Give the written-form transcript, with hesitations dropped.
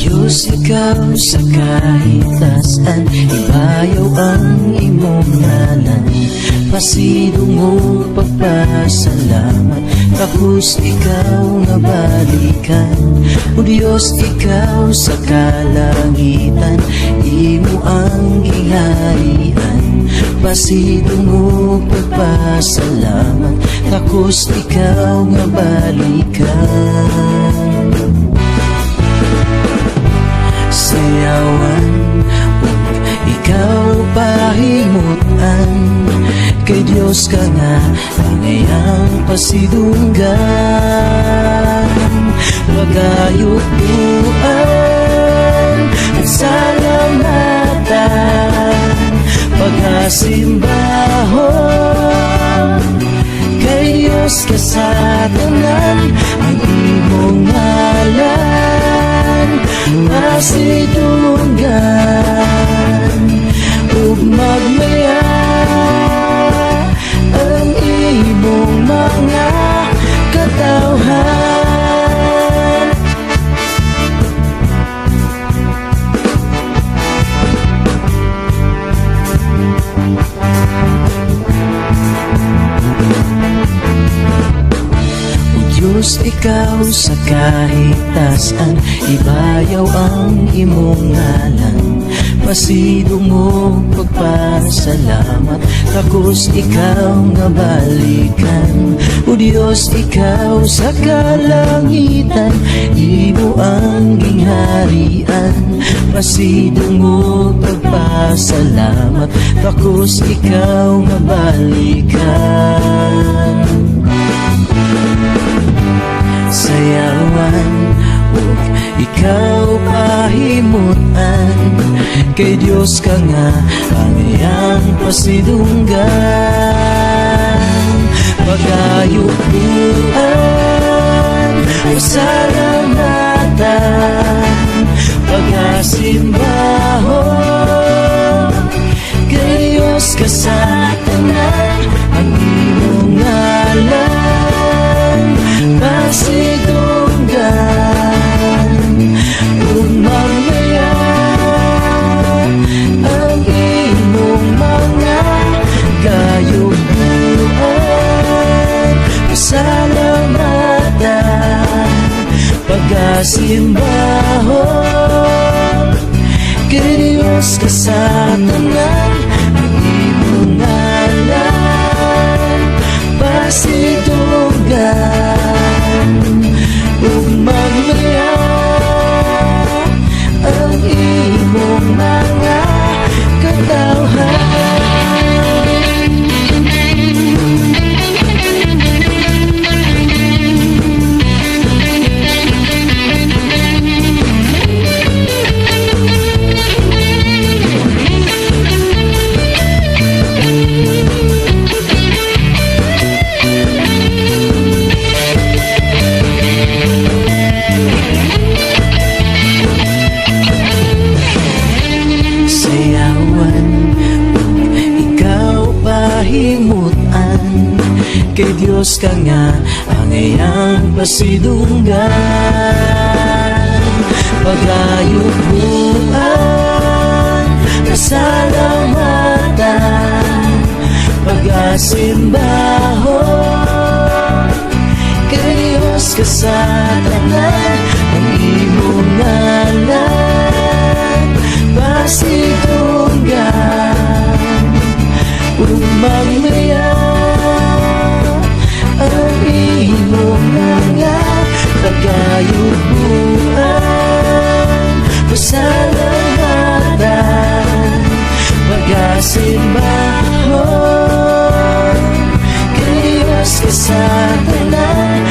Diyos, ikaw sa kahitasan, ibayaw ang imong ngalan. Pasidong mo pagpasalamat, tapos ikaw nga balikan. O Diyos, ikaw sa kalangitan, imo ang gingharian. Pasidong mo pagpasalamat, tapos ikaw nga balikan. Sayawan ug ikaw pahimutan, kay Diyos ka nga ang iyang pasidunggan. Pagayuan at salamatan, pagasimbahon, kay Diyos ka sa tanan, ang imong ngalan pasidunggan. Ug magmaya ang imong mga katawhan. Diyos, ikaw sa kahitasan, ibayaw ang imong ngalan. Pasidong mo pagpasalamat, tapos ikaw nga balikan. O Diyos, ikaw sa kalangitan, imo ang gingharian. Pasidong mo pagpasalamat, tapos ikaw nga balikan. Sayawan ug ikaw pahimutan, kay Diyos ka nga ang iyang pasidunggan. Pagayuan, pasalamatan, pagasimbahon, kay Diyos ka sa tanan, ang imong ngalan pasidunggan. Ug magmaya ang imong mga kayuguan, pasalamatan, pagasimbahon, kay Diyos ka sa tanan, ang imong ngalan pasidunggan. Ug magmaya ang imong mga katawhan. Kay Diyos ka nga ang iyang pasidunggan. Pagayuan, pasalamatan, pagasimbahon, kay Diyos ka sa tanan, ang imong ngalan pasidunggan. Ug magmaya ang imong mga pagayuan, pasalamatan, pagasimbahon, kay Diyos ka sa tanan,